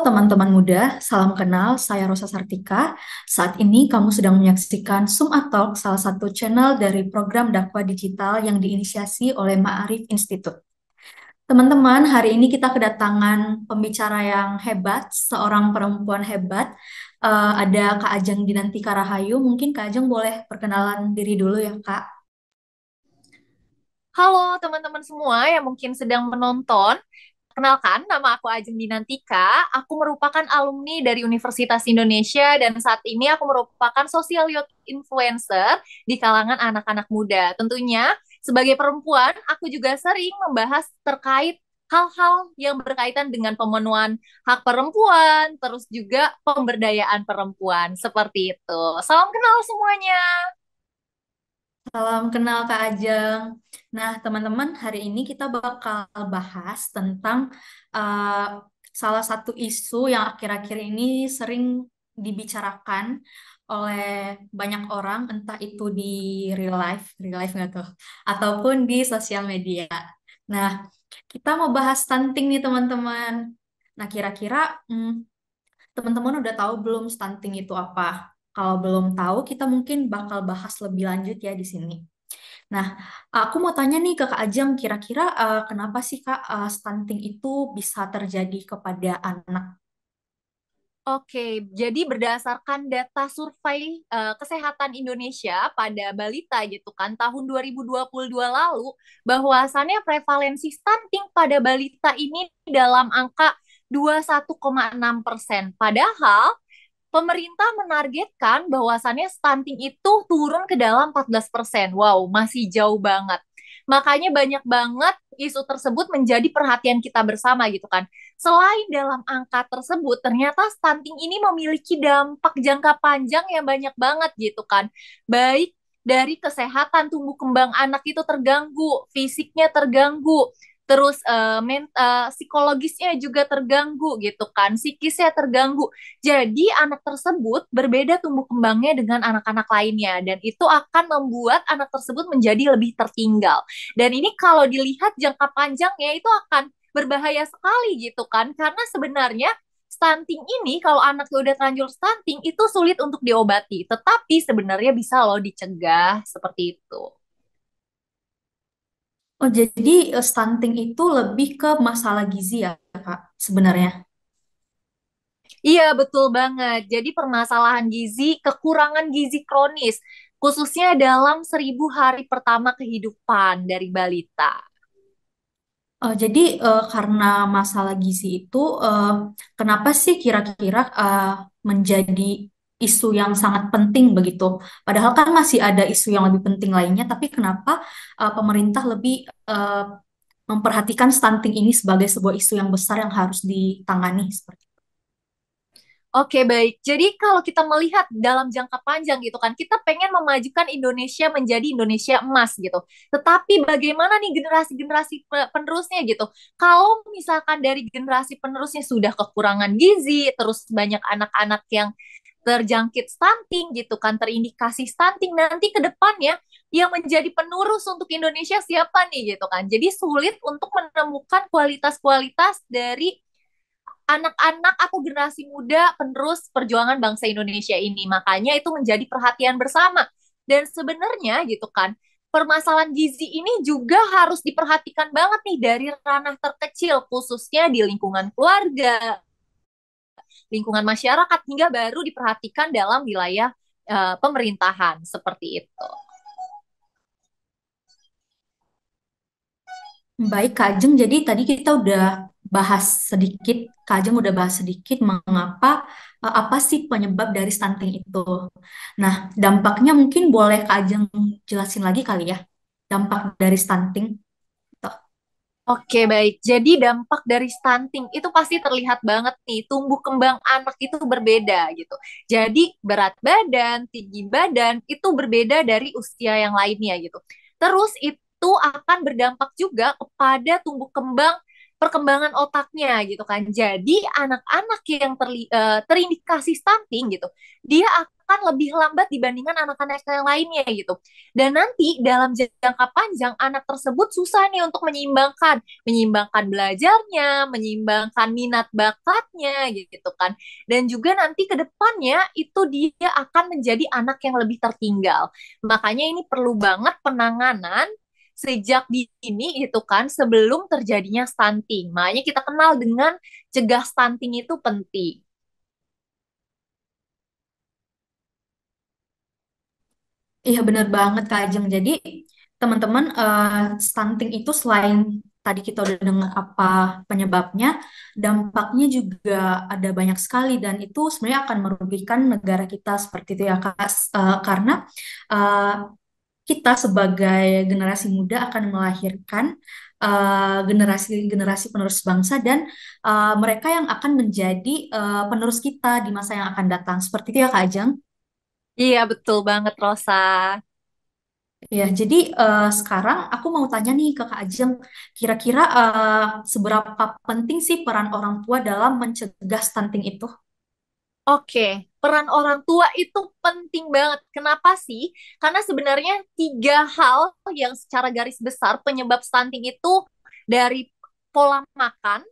teman-teman muda, salam kenal, saya Rosa Sartika. Saat ini kamu sedang menyaksikan Sum Talk, salah satu channel dari program dakwah digital yang diinisiasi oleh Ma'arif Institute. Teman-teman, hari ini kita kedatangan pembicara yang hebat, seorang perempuan hebat. Ada Kak Ajeng Dinantika Rahayu. Mungkin Kak Ajeng boleh perkenalan diri dulu ya, Kak. Halo teman-teman semua yang mungkin sedang menonton. Kenalkan, nama aku Ajeng Dinantika. Aku merupakan alumni dari Universitas Indonesia dan saat ini aku merupakan social youth influencer di kalangan anak-anak muda. Tentunya sebagai perempuan, aku juga sering membahas terkait hal-hal yang berkaitan dengan pemenuhan hak perempuan, terus juga pemberdayaan perempuan. Seperti itu. Salam kenal semuanya. Salam kenal Kak Ajeng. Nah, teman-teman, hari ini kita bakal bahas tentang uh, salah satu isu yang akhir-akhir ini sering dibicarakan oleh banyak orang, entah itu di real life nggak tuh, ataupun di sosial media. Nah, kita mau bahas stunting nih teman-teman. Nah, kira-kira teman-teman udah tahu belum stunting itu apa? Kalau belum tahu, kita mungkin bakal bahas lebih lanjut ya di sini. Nah, aku mau tanya nih ke Kak Ajeng, kira-kira kenapa sih Kak stunting itu bisa terjadi kepada anak? Oke, jadi berdasarkan data survei kesehatan Indonesia pada balita gitu kan tahun 2022 lalu bahwasannya prevalensi stunting pada balita ini dalam angka 21,6%. Padahal pemerintah menargetkan bahwasannya stunting itu turun ke dalam 14%. Wow, masih jauh banget. Makanya banyak banget isu tersebut menjadi perhatian kita bersama gitu kan. Selain dalam angka tersebut, ternyata stunting ini memiliki dampak jangka panjang yang banyak banget gitu kan. Baik dari kesehatan tumbuh kembang anak itu terganggu, fisiknya terganggu, terus psikologisnya juga terganggu gitu kan, psikisnya terganggu. Jadi anak tersebut berbeda tumbuh kembangnya dengan anak-anak lainnya dan itu akan membuat anak tersebut menjadi lebih tertinggal. Dan ini kalau dilihat jangka panjangnya itu akan berbahaya sekali gitu kan karena sebenarnya stunting ini kalau anaknya udah terlanjur stunting itu sulit untuk diobati, tetapi sebenarnya bisa loh dicegah seperti itu. Oh, jadi stunting itu lebih ke masalah gizi ya Kak sebenarnya? Iya, betul banget. Jadi permasalahan gizi, kekurangan gizi kronis, khususnya dalam 1.000 hari pertama kehidupan dari balita. Jadi karena masalah gizi itu, eh, kenapa sih kira-kira menjadi isu yang sangat penting begitu? Padahal kan masih ada isu yang lebih penting lainnya, tapi kenapa pemerintah lebih eh, memperhatikan stunting ini sebagai sebuah isu yang besar yang harus ditangani seperti itu? Oke, baik. Jadi kalau kita melihat dalam jangka panjang gitu kan, kita pengen memajukan Indonesia menjadi Indonesia emas gitu. Tetapi bagaimana nih generasi-generasi penerusnya gitu? Kalau misalkan dari generasi penerusnya sudah kekurangan gizi, terus banyak anak-anak yang terjangkit stunting gitu kan, terindikasi stunting, nanti ke depannya yang menjadi penerus untuk Indonesia siapa nih gitu kan. Jadi sulit untuk menemukan kualitas-kualitas dari anak-anak atau generasi muda penerus perjuangan bangsa Indonesia ini. Makanya itu menjadi perhatian bersama. Dan sebenarnya gitu kan, permasalahan gizi ini juga harus diperhatikan banget nih dari ranah terkecil, khususnya di lingkungan keluarga, lingkungan masyarakat, hingga baru diperhatikan dalam wilayah pemerintahan seperti itu. Baik, Kak Ajeng. Jadi tadi kita udah bahas sedikit, Kak Ajeng udah bahas sedikit mengapa, apa sih penyebab dari stunting itu. Nah, dampaknya mungkin boleh Kak Ajeng jelasin lagi kali ya, dampak dari stunting. Tuh. Oke, baik. Jadi dampak dari stunting itu pasti terlihat banget nih. Tumbuh kembang anak itu berbeda gitu. Jadi berat badan, tinggi badan itu berbeda dari usia yang lainnya gitu. Terus itu akan berdampak juga kepada tumbuh kembang perkembangan otaknya gitu kan. Jadi anak-anak yang terindikasi stunting gitu, dia akan lebih lambat dibandingkan anak-anak yang lainnya gitu. Dan nanti dalam jangka panjang anak tersebut susah nih untuk menyeimbangkan belajarnya, menyeimbangkan minat bakatnya gitu kan. Dan juga nanti ke depannya itu dia akan menjadi anak yang lebih tertinggal. Makanya ini perlu banget penanganan sejak dini itu kan sebelum terjadinya stunting. Makanya kita kenal dengan cegah stunting itu penting. Iya benar banget Kak Ajeng. Jadi teman-teman stunting itu selain tadi kita udah dengar apa penyebabnya, dampaknya juga ada banyak sekali dan itu sebenarnya akan merugikan negara kita seperti itu ya Kak. Karena eh, kita sebagai generasi muda akan melahirkan generasi-generasi penerus bangsa dan mereka yang akan menjadi penerus kita di masa yang akan datang. Seperti itu ya Kak Ajeng. Iya, betul banget, Rosa. Ya, jadi sekarang aku mau tanya nih ke Kak Ajeng, kira-kira seberapa penting sih peran orang tua dalam mencegah stunting itu? Oke, peran orang tua itu penting banget. Kenapa sih? Karena sebenarnya tiga hal yang secara garis besar penyebab stunting itu dari pola makan,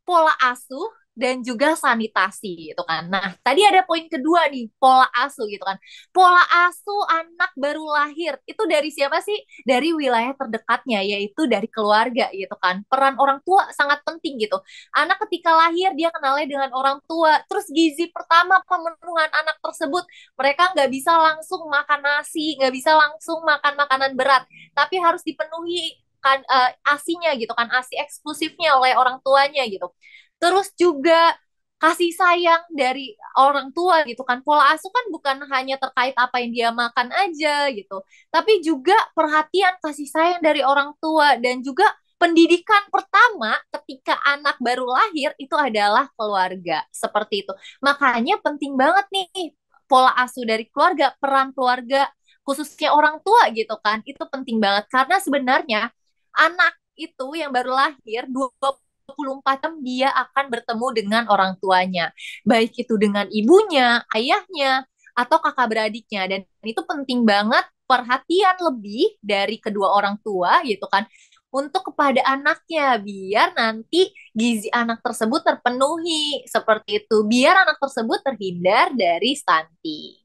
pola asuh dan juga sanitasi gitu kan. Nah, tadi ada poin kedua nih, pola asuh gitu kan. Pola asuh anak baru lahir itu dari siapa sih? Dari wilayah terdekatnya yaitu dari keluarga gitu kan. Peran orang tua sangat penting gitu. Anak ketika lahir dia kenalnya dengan orang tua. Terus gizi pertama pemenuhan anak tersebut mereka nggak bisa langsung makan nasi, nggak bisa langsung makan makanan berat, tapi harus dipenuhi kan asinya gitu kan, asi eksklusifnya oleh orang tuanya gitu. Terus juga kasih sayang dari orang tua gitu kan. Pola asuh kan bukan hanya terkait apa yang dia makan aja gitu, tapi juga perhatian kasih sayang dari orang tua dan juga pendidikan pertama ketika anak baru lahir itu adalah keluarga. Seperti itu. Makanya penting banget nih pola asuh dari keluarga, peran keluarga khususnya orang tua gitu kan. Itu penting banget karena sebenarnya anak itu yang baru lahir 24 jam dia akan bertemu dengan orang tuanya, baik itu dengan ibunya, ayahnya, atau kakak beradiknya. Dan itu penting banget perhatian lebih dari kedua orang tua gitu kan untuk kepada anaknya biar nanti gizi anak tersebut terpenuhi seperti itu biar anak tersebut terhindar dari stunting.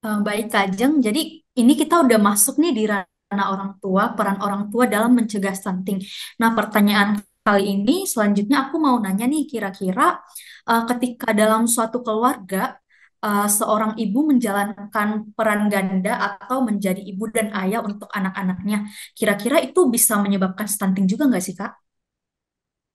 Baik Kak Ajeng, jadi ini kita udah masuk nih di ranah orang tua, peran orang tua dalam mencegah stunting. Nah, pertanyaan kali ini selanjutnya aku mau nanya nih, kira-kira ketika dalam suatu keluarga seorang ibu menjalankan peran ganda atau menjadi ibu dan ayah untuk anak-anaknya, kira-kira itu bisa menyebabkan stunting juga nggak sih Kak?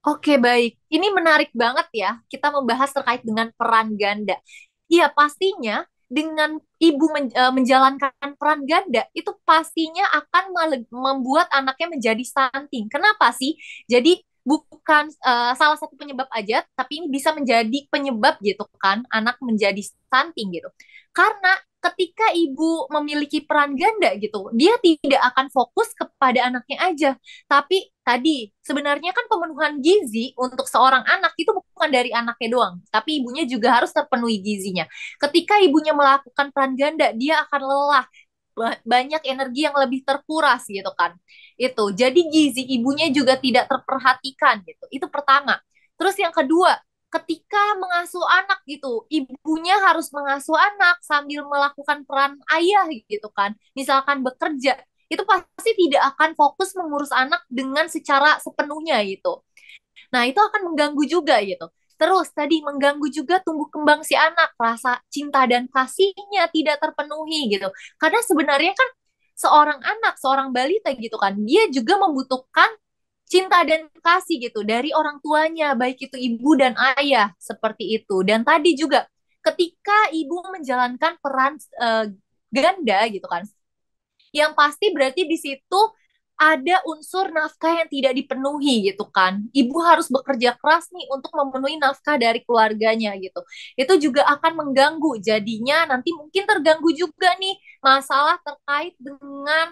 Oke, baik. Ini menarik banget ya. Kita membahas terkait dengan peran ganda. Iya, pastinya dengan ibu menjalankan peran ganda itu pastinya akan membuat anaknya menjadi stunting. Kenapa sih? Jadi bukan salah satu penyebab aja, tapi ini bisa menjadi penyebab gitu kan, anak menjadi stunting gitu. Karena ketika ibu memiliki peran ganda gitu, dia tidak akan fokus kepada anaknya aja, tapi tadi sebenarnya kan pemenuhan gizi untuk seorang anak itu bukan dari anaknya doang, tapi ibunya juga harus terpenuhi gizinya. Ketika ibunya melakukan peran ganda, dia akan lelah, banyak energi yang lebih terkuras gitu kan. Itu. Jadi gizi ibunya juga tidak terperhatikan gitu. Itu pertama. Terus yang kedua, ketika mengasuh anak gitu, ibunya harus mengasuh anak sambil melakukan peran ayah gitu kan. Misalkan bekerja, itu pasti tidak akan fokus mengurus anak dengan secara sepenuhnya gitu. Nah, itu akan mengganggu juga gitu. Terus tadi mengganggu juga tumbuh kembang si anak, rasa cinta dan kasihnya tidak terpenuhi gitu. Karena sebenarnya kan seorang anak, seorang balita gitu kan, dia juga membutuhkan cinta dan kasih gitu dari orang tuanya, baik itu ibu dan ayah seperti itu. Dan tadi juga ketika ibu menjalankan peran ganda gitu kan, yang pasti berarti di situ ada unsur nafkah yang tidak dipenuhi gitu kan. Ibu harus bekerja keras nih untuk memenuhi nafkah dari keluarganya gitu. Itu juga akan mengganggu. Jadinya nanti mungkin terganggu juga nih masalah terkait dengan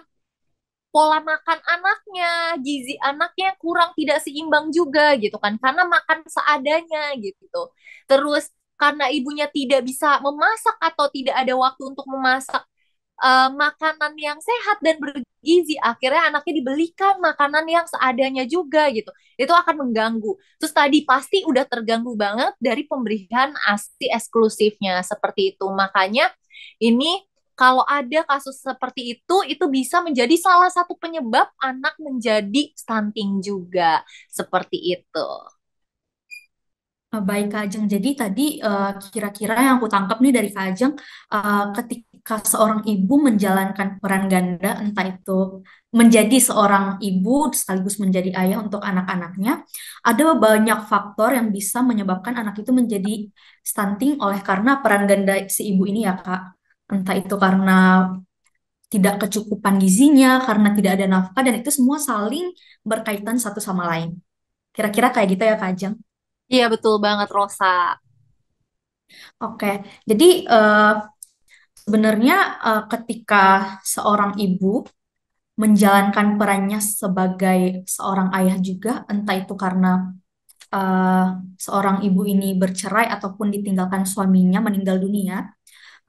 pola makan anaknya, gizi anaknya kurang tidak seimbang juga gitu kan. Karena makan seadanya gitu. Terus karena ibunya tidak bisa memasak atau tidak ada waktu untuk memasak makanan yang sehat dan bergizi, akhirnya anaknya dibelikan makanan yang seadanya juga gitu. Itu akan mengganggu. Terus tadi pasti udah terganggu banget dari pemberian ASI eksklusifnya seperti itu. Makanya ini kalau ada kasus seperti itu bisa menjadi salah satu penyebab anak menjadi stunting juga. Seperti itu. Baik Kak Ajeng, jadi tadi kira-kira yang aku tangkap nih dari Kak Ajeng, ketika seorang ibu menjalankan peran ganda, entah itu menjadi seorang ibu sekaligus menjadi ayah untuk anak-anaknya, ada banyak faktor yang bisa menyebabkan anak itu menjadi stunting oleh karena peran ganda si ibu ini ya Kak. Entah itu karena tidak kecukupan gizinya, karena tidak ada nafkah, dan itu semua saling berkaitan satu sama lain. Kira-kira kayak gitu ya Kak Ajeng. Iya betul banget Rosa. Oke, jadi sebenarnya ketika seorang ibu menjalankan perannya sebagai seorang ayah juga, entah itu karena eh, seorang ibu ini bercerai ataupun ditinggalkan suaminya meninggal dunia,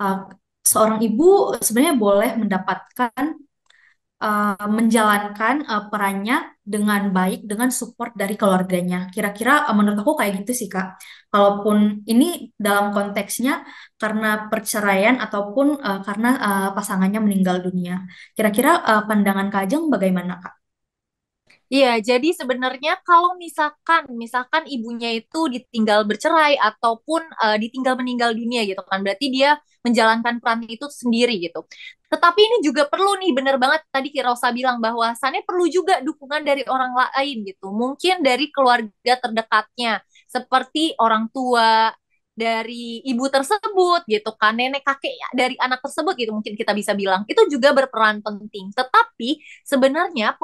eh, seorang ibu sebenarnya boleh mendapatkan menjalankan perannya dengan baik dengan support dari keluarganya. Kira-kira menurut aku kayak gitu sih Kak. Kalaupun ini dalam konteksnya karena perceraian ataupun karena pasangannya meninggal dunia. Kira-kira pandangan Kak Ajeng bagaimana Kak? Iya, jadi sebenarnya kalau misalkan ibunya itu ditinggal bercerai ataupun ditinggal meninggal dunia gitu kan, berarti dia menjalankan peran itu sendiri gitu. Tetapi ini juga perlu nih, bener banget tadi Rosa bilang bahwasannya perlu juga dukungan dari orang lain gitu. Mungkin dari keluarga terdekatnya, seperti orang tua dari ibu tersebut gitu kan, nenek kakek dari anak tersebut gitu mungkin kita bisa bilang itu juga berperan penting. Tetapi sebenarnya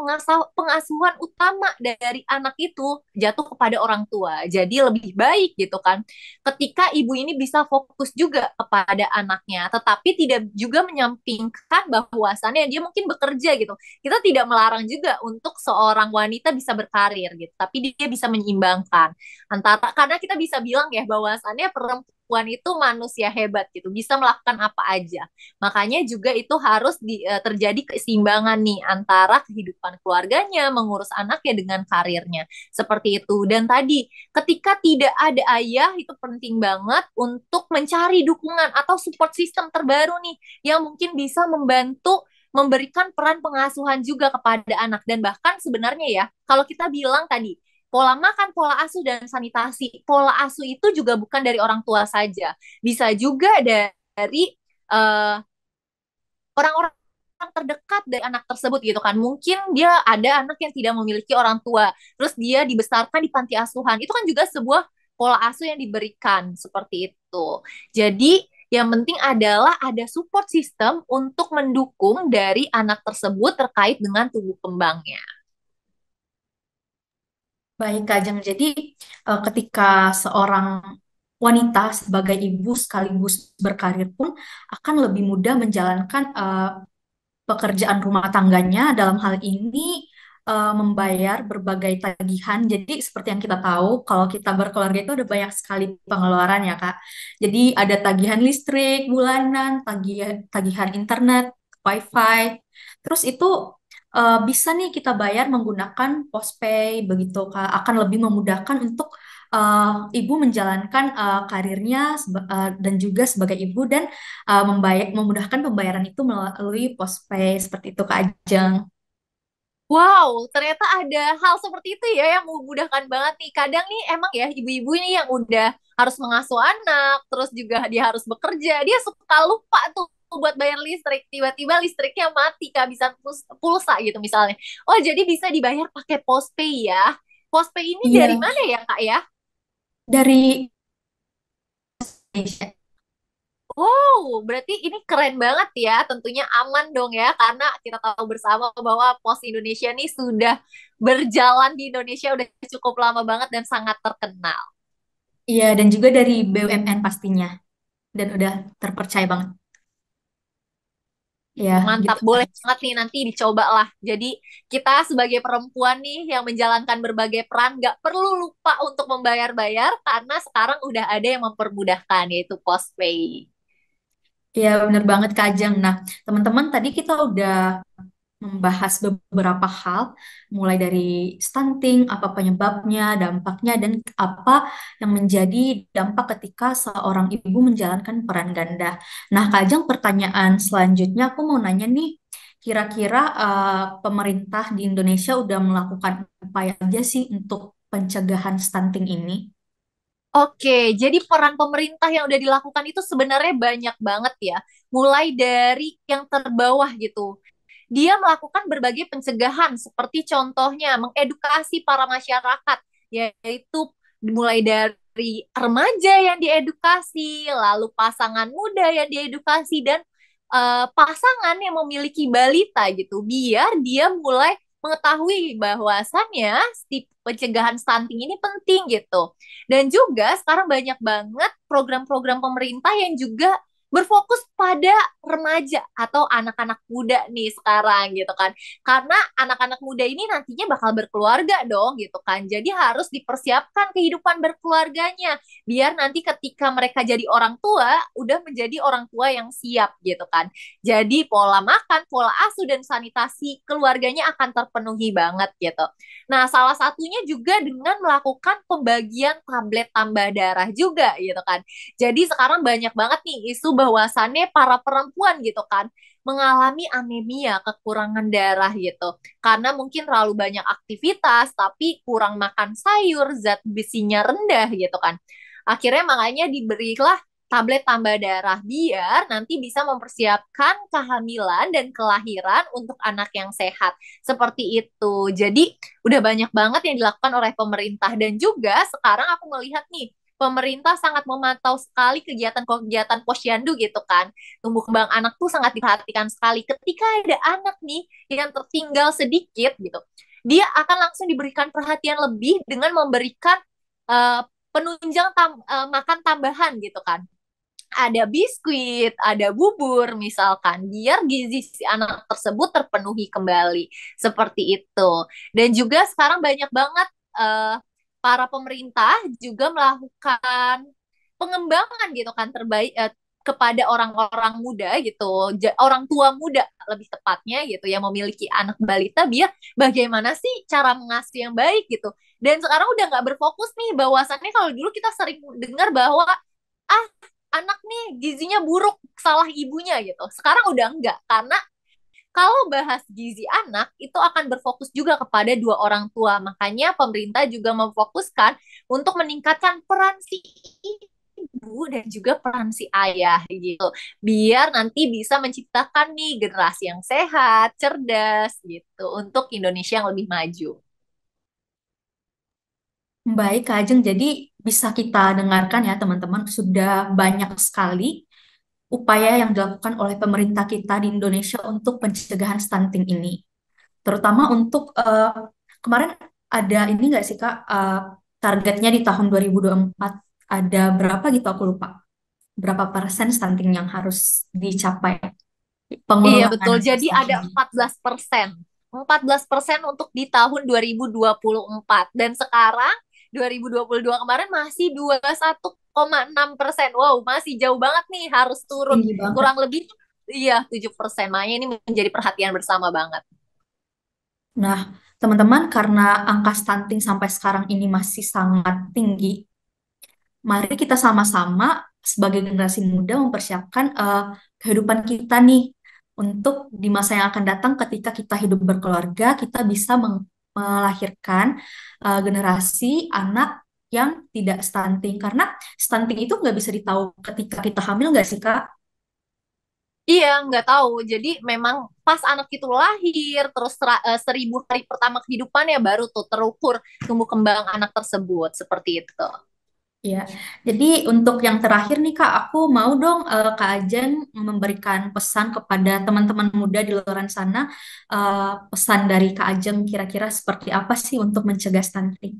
pengasuhan utama dari anak itu jatuh kepada orang tua. Jadi lebih baik gitu kan. Ketika ibu ini bisa fokus juga kepada anaknya, tetapi tidak juga menyampingkan bahwasannya dia mungkin bekerja gitu. Kita tidak melarang juga untuk seorang wanita bisa berkarir gitu, tapi dia bisa menyeimbangkan antara karena kita bisa bilang ya bahwasannya perempuan itu manusia hebat gitu, bisa melakukan apa aja. Makanya juga itu harus terjadi keseimbangan nih antara kehidupan keluarganya, mengurus anaknya dengan karirnya. Seperti itu. Dan tadi ketika tidak ada ayah itu penting banget untuk mencari dukungan atau support system terbaru nih yang mungkin bisa membantu memberikan peran pengasuhan juga kepada anak dan bahkan sebenarnya ya kalau kita bilang tadi pola makan, pola asuh dan sanitasi. Pola asuh itu juga bukan dari orang tua saja, bisa juga dari orang-orang terdekat dari anak tersebut gitu kan. Mungkin dia ada anak yang tidak memiliki orang tua, terus dia dibesarkan di panti asuhan. Itu kan juga sebuah pola asuh yang diberikan seperti itu. Jadi yang penting adalah ada support system untuk mendukung dari anak tersebut terkait dengan tumbuh kembangnya. Baik Kak Ajeng, jadi ketika seorang wanita sebagai ibu sekaligus berkarir pun akan lebih mudah menjalankan pekerjaan rumah tangganya dalam hal ini membayar berbagai tagihan. Jadi seperti yang kita tahu, kalau kita berkeluarga itu ada banyak sekali pengeluaran ya Kak. Jadi ada tagihan listrik bulanan, tagihan internet, wifi. Terus itu bisa nih kita bayar menggunakan postpay begitu Kak. Akan lebih memudahkan untuk ibu menjalankan karirnya dan juga sebagai ibu dan memudahkan pembayaran itu melalui postpay seperti itu Kak Ajeng. Wow, ternyata ada hal seperti itu ya yang memudahkan banget nih. Kadang nih emang ya ibu-ibu ini yang udah harus mengasuh anak, terus juga dia harus bekerja, dia suka lupa tuh buat bayar listrik. Tiba-tiba listriknya mati, kehabisan pulsa gitu misalnya. Oh, jadi bisa dibayar pakai postpay ya. Postpay ini dari Iya, mana ya, Kak ya? dari Wow, berarti ini keren banget ya. Tentunya aman dong ya, karena kita tahu bersama bahwa Pos Indonesia ini sudah berjalan di Indonesia udah cukup lama banget dan sangat terkenal. iya dan juga dari BUMN pastinya dan udah terpercaya banget. Ya, Mantap, gitu. boleh banget nih nanti dicoba lah. Jadi kita sebagai perempuan nih yang menjalankan berbagai peran nggak perlu lupa untuk membayar-bayar karena sekarang udah ada yang mempermudahkan yaitu Postpay. Ya, bener banget Kak Ajeng. Nah, teman-teman tadi kita udah membahas beberapa hal, mulai dari stunting, apa penyebabnya, dampaknya, dan apa yang menjadi dampak ketika seorang ibu menjalankan peran ganda. Nah, Kak Ajeng, pertanyaan selanjutnya aku mau nanya nih, kira-kira pemerintah di Indonesia udah melakukan apa aja sih untuk pencegahan stunting ini? Oke, jadi peran pemerintah yang udah dilakukan itu sebenarnya banyak banget ya. Mulai dari yang terbawah gitu. Dia melakukan berbagai pencegahan seperti contohnya mengedukasi para masyarakat, yaitu mulai dari remaja yang diedukasi, lalu pasangan muda yang diedukasi dan pasangan yang memiliki balita gitu, biar dia mulai mengetahui bahwasannya pencegahan stunting ini penting gitu. Dan juga sekarang banyak banget program-program pemerintah yang juga berfokus pada remaja atau anak-anak muda nih sekarang gitu kan. Karena anak-anak muda ini nantinya bakal berkeluarga dong gitu kan. Jadi harus dipersiapkan kehidupan berkeluarganya biar nanti ketika mereka jadi orang tua udah menjadi orang tua yang siap gitu kan. Jadi pola makan, pola asuh dan sanitasi keluarganya akan terpenuhi banget gitu. Nah, salah satunya juga dengan melakukan pembagian tablet tambah darah juga gitu kan. Jadi sekarang banyak banget nih isu bahwasannya para perempuan gitu kan mengalami anemia, kekurangan darah gitu. Karena mungkin terlalu banyak aktivitas tapi kurang makan sayur, zat besinya rendah gitu kan. Akhirnya makanya diberilah tablet tambah darah biar nanti bisa mempersiapkan kehamilan dan kelahiran untuk anak yang sehat. Seperti itu. Jadi udah banyak banget yang dilakukan oleh pemerintah dan juga sekarang aku melihat nih pemerintah sangat memantau sekali kegiatan-kegiatan posyandu gitu kan. Tumbuh kembang anak tuh sangat diperhatikan sekali. Ketika ada anak nih yang tertinggal sedikit gitu, dia akan langsung diberikan perhatian lebih dengan memberikan uh, penunjang makan tambahan gitu kan. Ada biskuit, ada bubur misalkan, biar gizi si anak tersebut terpenuhi kembali. Seperti itu. Dan juga sekarang banyak banget uh, para pemerintah juga melakukan pengembangan gitu kan terbaik kepada orang-orang muda gitu, orang tua muda lebih tepatnya gitu yang memiliki anak balita biar bagaimana sih cara mengasuh yang baik gitu. Dan sekarang udah nggak berfokus nih bahwasannya kalau dulu kita sering dengar bahwa ah anak nih gizinya buruk salah ibunya gitu. Sekarang udah enggak karena kalau bahas gizi anak itu akan berfokus juga kepada dua orang tua. Makanya pemerintah juga memfokuskan untuk meningkatkan peran si ibu dan juga peran si ayah gitu. Biar nanti bisa menciptakan nih generasi yang sehat, cerdas gitu untuk Indonesia yang lebih maju. Baik, Kak Ajeng. Jadi bisa kita dengarkan ya teman-teman, sudah banyak sekali upaya yang dilakukan oleh pemerintah kita di Indonesia untuk pencegahan stunting ini. Terutama untuk kemarin ada ini nggak sih Kak, targetnya di tahun 2024 ada berapa gitu aku lupa. Berapa persen stunting yang harus dicapai Iya pengurangan betul. Jadi ada stunting. 14%. 14% untuk di tahun 2024. Dan sekarang 2022 kemarin masih 21,6%. Wow, masih jauh banget nih harus turun. Tinggi banget. Kurang lebih iya 7%. Makanya ini menjadi perhatian bersama banget. Nah, teman-teman, karena angka stunting sampai sekarang ini masih sangat tinggi, mari kita sama-sama sebagai generasi muda mempersiapkan kehidupan kita nih untuk di masa yang akan datang ketika kita hidup berkeluarga, kita bisa melahirkan generasi anak yang tidak stunting. Karena stunting itu nggak bisa ditahu ketika kita hamil nggak sih, Kak? Iya, nggak tahu. Jadi memang pas anak itu lahir, terus 1.000 hari pertama kehidupannya baru tuh terukur tumbuh kembang anak tersebut. Seperti itu. Ya, jadi untuk yang terakhir nih Kak, aku mau dong Kak Ajan memberikan pesan kepada teman-teman muda di luar sana. Pesan dari Kak Ajeng kira-kira seperti apa sih untuk mencegah stunting?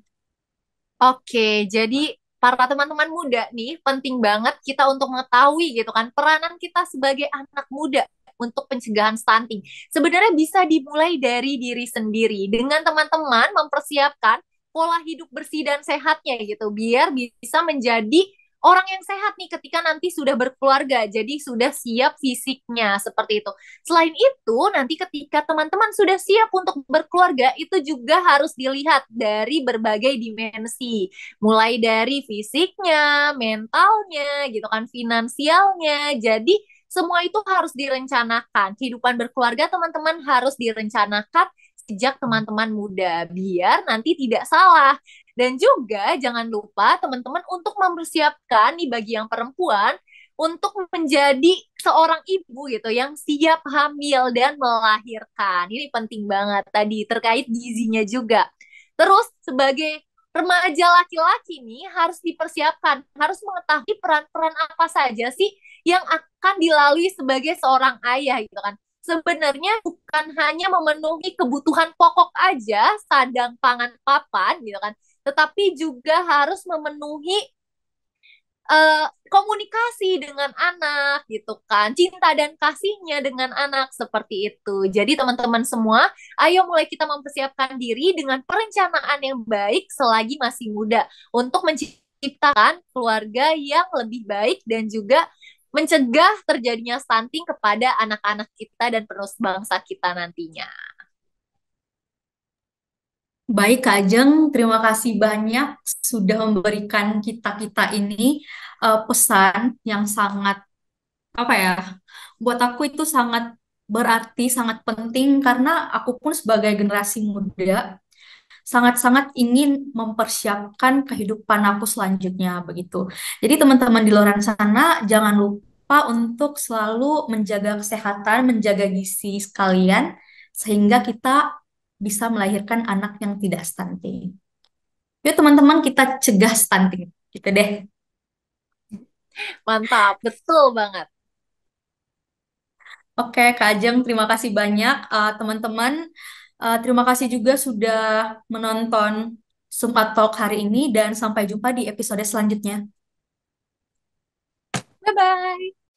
Oke, jadi para teman-teman muda nih penting banget kita untuk mengetahui gitu kan peranan kita sebagai anak muda untuk pencegahan stunting? Sebenarnya bisa dimulai dari diri sendiri dengan teman-teman mempersiapkan pola hidup bersih dan sehatnya gitu biar bisa menjadi orang yang sehat nih ketika nanti sudah berkeluarga. Jadi sudah siap fisiknya seperti itu. Selain itu, nanti ketika teman-teman sudah siap untuk berkeluarga, itu juga harus dilihat dari berbagai dimensi. Mulai dari fisiknya, mentalnya, gitu kan, finansialnya. Jadi semua itu harus direncanakan. Kehidupan berkeluarga teman-teman harus direncanakan sejak teman-teman muda biar nanti tidak salah. Dan juga jangan lupa teman-teman untuk mempersiapkan nih bagi yang perempuan untuk menjadi seorang ibu gitu yang siap hamil dan melahirkan. Ini penting banget tadi terkait gizinya juga. Terus sebagai remaja laki-laki nih harus dipersiapkan, harus mengetahui peran-peran apa saja sih yang akan dilalui sebagai seorang ayah gitu kan. Sebenarnya bukan hanya memenuhi kebutuhan pokok aja, sandang pangan papan gitu kan, tetapi juga harus memenuhi komunikasi dengan anak gitu kan, cinta dan kasihnya dengan anak seperti itu. Jadi teman-teman semua, ayo mulai kita mempersiapkan diri dengan perencanaan yang baik selagi masih muda untuk menciptakan keluarga yang lebih baik dan juga mencegah terjadinya stunting kepada anak-anak kita dan penerus bangsa kita nantinya. Baik, Kak Ajeng, terima kasih banyak sudah memberikan kita-kita ini pesan yang sangat, apa ya, buat aku itu sangat berarti, sangat penting karena aku pun sebagai generasi muda sangat-sangat ingin mempersiapkan kehidupan aku selanjutnya begitu. Jadi teman-teman di luar sana jangan lupa untuk selalu menjaga kesehatan, menjaga gizi sekalian sehingga kita bisa melahirkan anak yang tidak stunting. Yuk teman-teman kita cegah stunting. Gitu deh. Mantap, betul banget. Oke, Kak Ajeng, terima kasih banyak. Teman-teman, terima kasih juga sudah menonton Sumpa Talk hari ini dan sampai jumpa di episode selanjutnya. Bye-bye.